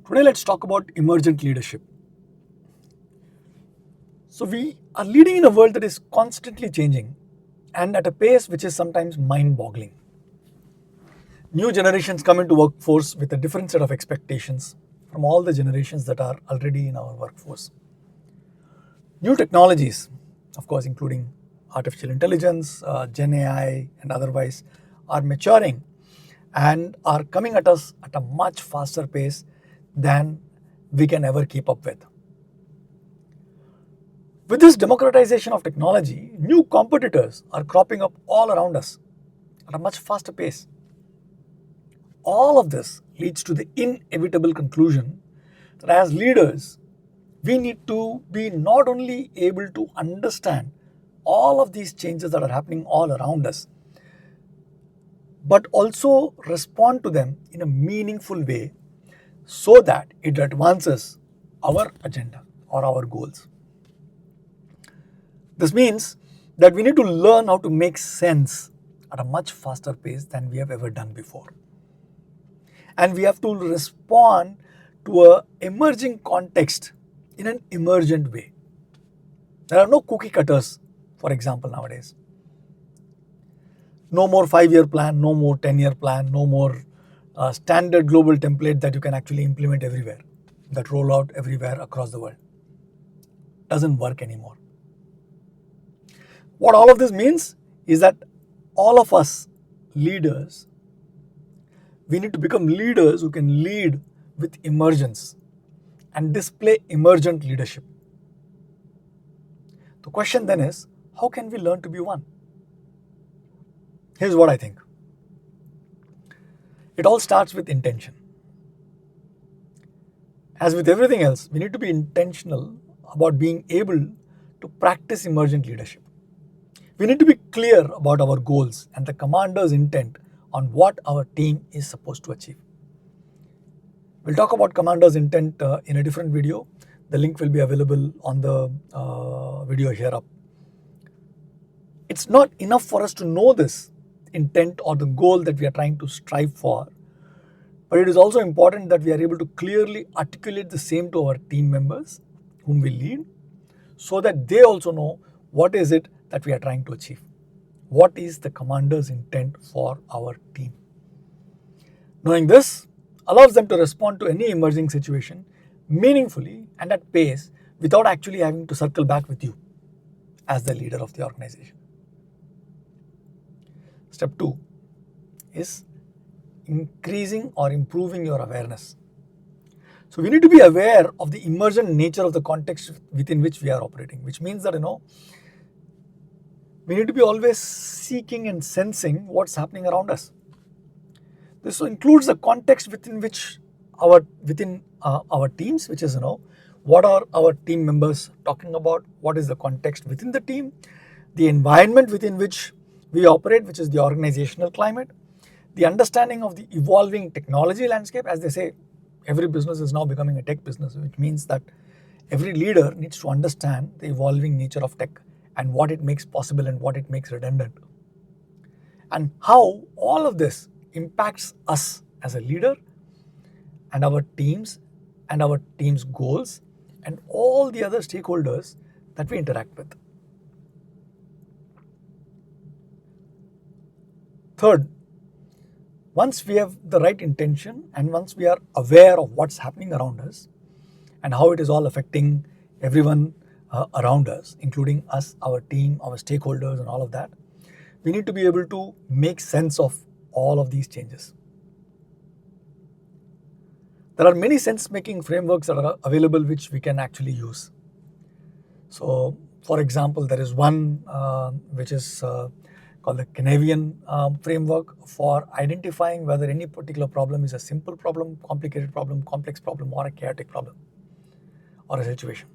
Today let's talk about emergent leadership. So we are leading in a world that is constantly changing and at a pace which is sometimes mind-boggling. New generations come into workforce with a different set of expectations from all the generations that are already in our workforce. New technologies, of course, including artificial intelligence, Gen AI, and otherwise, are maturing and are coming at us at a much faster pace than we can ever keep up with. With this democratization of technology, new competitors are cropping up all around us at a much faster pace. All of this leads to the inevitable conclusion that as leaders, we need to be not only able to understand all of these changes that are happening all around us, but also respond to them in a meaningful way so that it advances our agenda or our goals. This means that we need to learn how to make sense at a much faster pace than we have ever done before. And we have to respond to an emerging context in an emergent way. There are no cookie cutters, for example, nowadays. No more 5-year plan, no more 10-year plan, no more standard global template that you can actually implement everywhere, that roll out everywhere across the world. Doesn't work anymore. What all of this means is that all of us leaders, we need to become leaders who can lead with emergence and display emergent leadership. The question then is, how can we learn to be one? Here's what I think. It all starts with intention. As with everything else, we need to be intentional about being able to practice emergent leadership. We need to be clear about our goals and the commander's intent on what our team is supposed to achieve. We'll talk about commander's intent in a different video. The link will be available on the video here up. It's not enough for us to know this intent or the goal that we are trying to strive for, but it is also important that we are able to clearly articulate the same to our team members whom we lead, so that they also know what is it that we are trying to achieve. What is the commander's intent for our team? Knowing this allows them to respond to any emerging situation meaningfully and at pace without actually having to circle back with you as the leader of the organization. Step 2 is increasing or improving your awareness. So we need to be aware of the emergent nature of the context within which we are operating, which means that we need to be always seeking and sensing what's happening around us. This includes the context within which our teams, which is what are our team members talking about, what is the context within the team, the environment within which we operate, which is the organizational climate, the understanding of the evolving technology landscape. As they say, every business is now becoming a tech business, which means that every leader needs to understand the evolving nature of tech and what it makes possible and what it makes redundant, and how all of this impacts us as a leader and our teams goals and all the other stakeholders that we interact with. Third, once we have the right intention and once we are aware of what's happening around us and how it is all affecting everyone around us, including us, our team, our stakeholders and all of that, we need to be able to make sense of all of these changes. There are many sense-making frameworks that are available which we can actually use. So, for example, there is one which is called the Canadian framework for identifying whether any particular problem is a simple problem, complicated problem, complex problem, or a chaotic problem or a situation.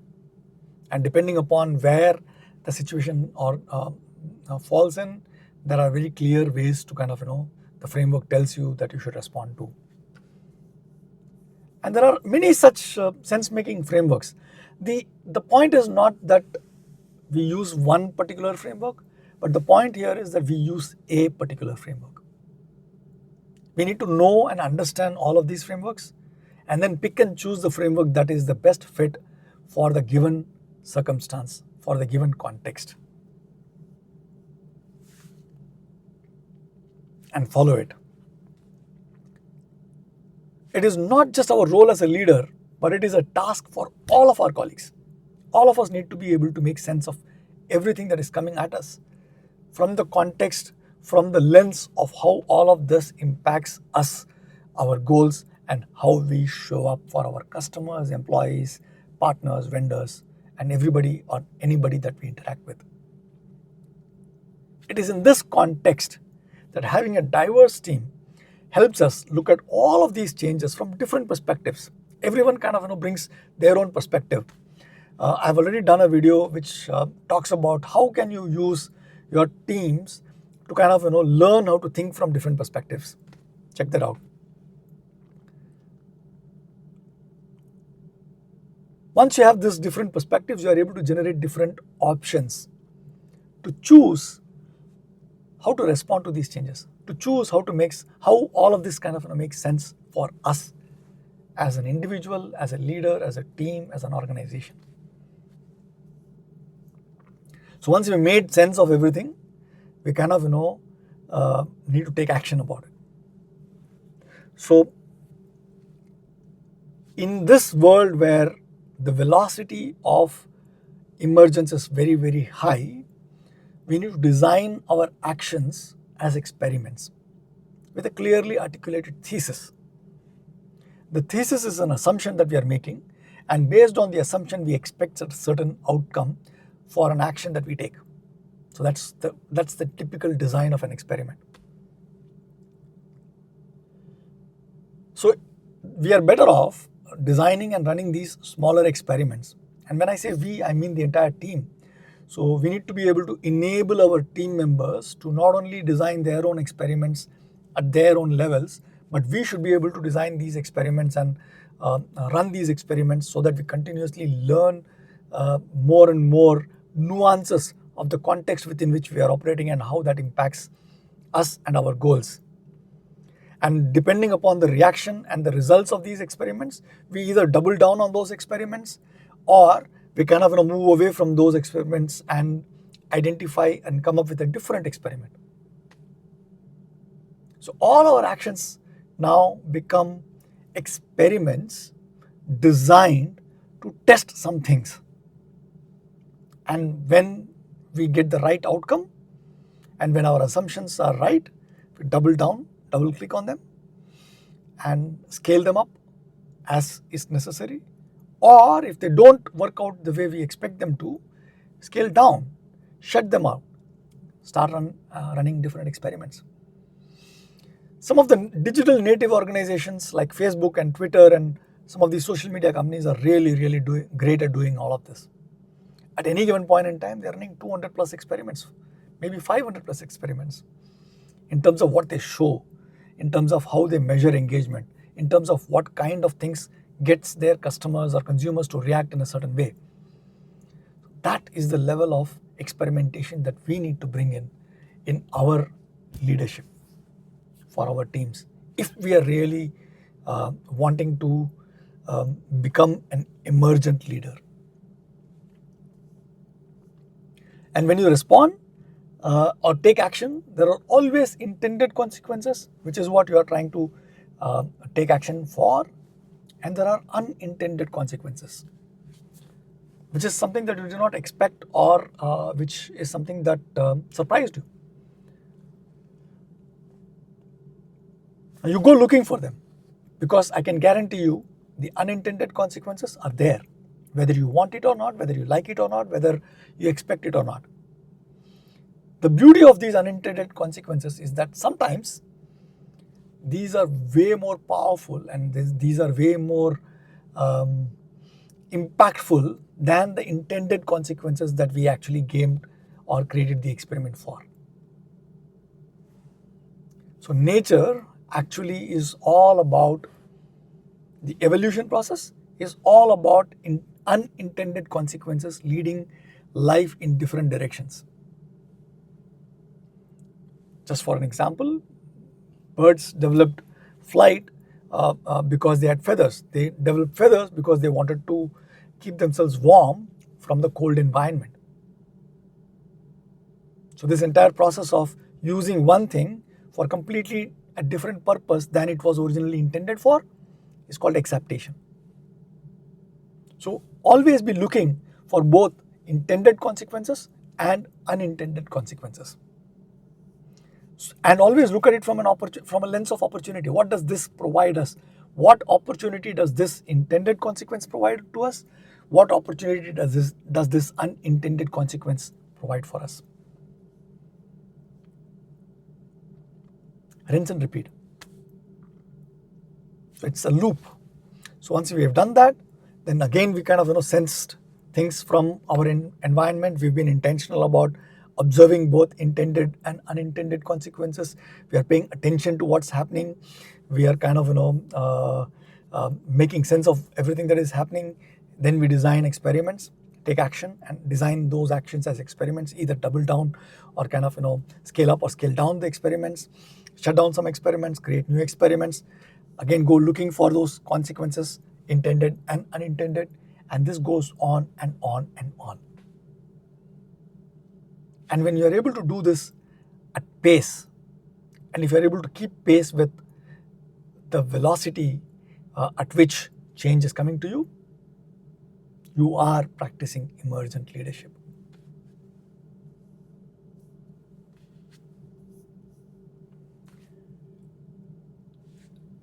And depending upon where the situation or falls in, there are very clear ways to the framework tells you that you should respond to. And there are many such sense-making frameworks. The point is not that we use one particular framework, but the point here is that we use a particular framework. We need to know and understand all of these frameworks, and then pick and choose the framework that is the best fit for the given circumstance, for the given context, and follow it. It is not just our role as a leader, but it is a task for all of our colleagues. All of us need to be able to make sense of everything that is coming at us from the context, from the lens of how all of this impacts us, our goals, and how we show up for our customers, employees, partners, vendors, and everybody or anybody that we interact with. It is in this context that having a diverse team helps us look at all of these changes from different perspectives. Everyone kind of brings their own perspective. I've already done a video which talks about how can you use your teams to kind of learn how to think from different perspectives. Check that out. Once you have these different perspectives, you are able to generate different options to choose how to respond to these changes, to choose how all of this kind of makes sense for us as an individual, as a leader, as a team, as an organization. So once we made sense of everything, we kind of need to take action about it. So in this world where the velocity of emergence is very, very high, we need to design our actions as experiments with a clearly articulated thesis. The thesis is an assumption that we are making, and based on the assumption, we expect a certain outcome for an action that we take. So that's the typical design of an experiment. So we are better off designing and running these smaller experiments. And when I say we, I mean the entire team. So we need to be able to enable our team members to not only design their own experiments at their own levels, but we should be able to design these experiments and run these experiments so that we continuously learn more and more nuances of the context within which we are operating and how that impacts us and our goals. And depending upon the reaction and the results of these experiments, we either double down on those experiments or we kind of move away from those experiments and identify and come up with a different experiment. So all our actions now become experiments designed to test some things. And when we get the right outcome and when our assumptions are right, we double down, double click on them and scale them up as is necessary. Or if they don't work out the way we expect them to, scale down, shut them out, start running different experiments. Some of the digital native organizations like Facebook and Twitter and some of these social media companies are really great at doing all of this. At any given point in time, they're running 200 plus experiments, maybe 500 plus experiments in terms of what they show, in terms of how they measure engagement, in terms of what kind of things gets their customers or consumers to react in a certain way. That is the level of experimentation that we need to bring in our leadership for our teams if we are really wanting to become an emergent leader. And when you respond or take action, there are always intended consequences, which is what you are trying to take action for, and there are unintended consequences, which is something that you do not expect or which is something that surprised you. You go looking for them because I can guarantee you the unintended consequences are there, whether you want it or not, whether you like it or not, whether you expect it or not. The beauty of these unintended consequences is that sometimes these are way more powerful and these are way more impactful than the intended consequences that we actually gamed or created the experiment for. So nature actually is all about the evolution process, is all about unintended consequences leading life in different directions. Just for an example, birds developed flight because they had feathers. They developed feathers because they wanted to keep themselves warm from the cold environment. So this entire process of using one thing for completely a different purpose than it was originally intended for is called acceptation. So always be looking for both intended consequences and unintended consequences. And always look at it from from a lens of opportunity. What does this provide us? What opportunity does this intended consequence provide to us? What opportunity does this unintended consequence provide for us? Rinse and repeat. So it's a loop. So once we have done that, then again we kind of sensed things from our environment. We've been intentional about observing both intended and unintended consequences. We are paying attention to what's happening. We are kind of making sense of everything that is happening. Then we design experiments, take action, and design those actions as experiments. Either double down or kind of scale up or scale down the experiments. Shut down some experiments, create new experiments. Again, go looking for those consequences, intended and unintended, and this goes on and on and on. And when you're able to do this at pace, and if you're able to keep pace with the velocity at which change is coming to you, you are practicing emergent leadership.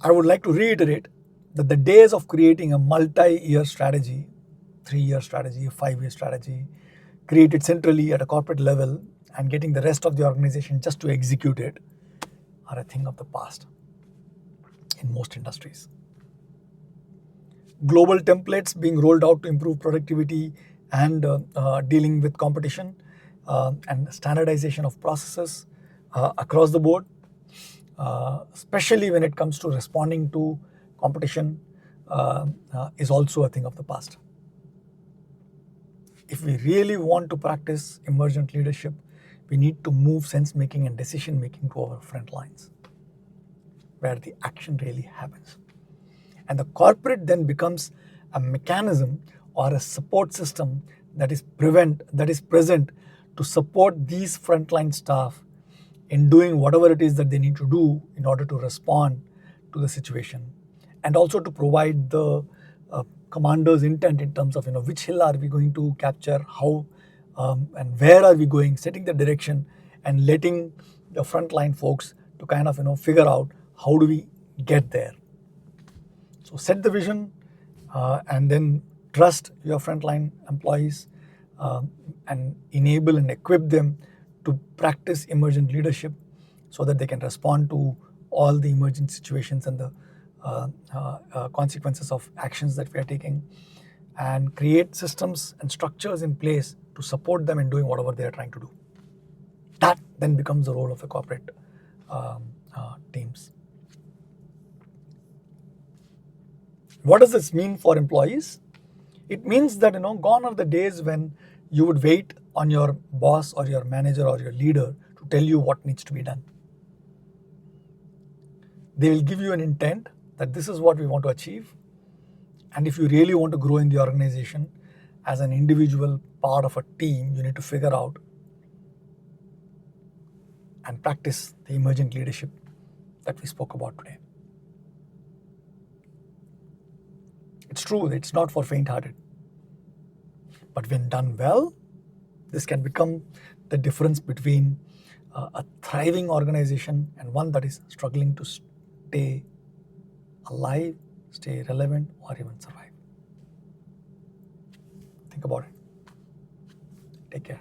I would like to reiterate that the days of creating a multi-year strategy, 3-year strategy, a 5-year strategy, created centrally at a corporate level and getting the rest of the organization just to execute it are a thing of the past in most industries. Global templates being rolled out to improve productivity and dealing with competition and standardization of processes across the board, especially when it comes to responding to competition, is also a thing of the past. If we really want to practice emergent leadership, we need to move sense making and decision making to our front lines, where the action really happens. And the corporate then becomes a mechanism or a support system that is present to support these frontline staff in doing whatever it is that they need to do in order to respond to the situation, and also to provide the commander's intent in terms of which hill are we going to capture, how and where are we going, setting the direction and letting the frontline folks to kind of figure out how do we get there. So set the vision and then trust your frontline employees and enable and equip them to practice emergent leadership so that they can respond to all the emergent situations and the consequences of actions that we are taking, and create systems and structures in place to support them in doing whatever they are trying to do. That then becomes the role of the corporate teams. What does this mean for employees? It means that gone are the days when you would wait on your boss or your manager or your leader to tell you what needs to be done. They will give you an intent that this is what we want to achieve. And if you really want to grow in the organization as an individual part of a team, you need to figure out and practice the emergent leadership that we spoke about today. It's true, it's not for faint-hearted. But when done well, this can become the difference between a thriving organization and one that is struggling to stay alive, stay relevant, or even survive. Think about it. Take care.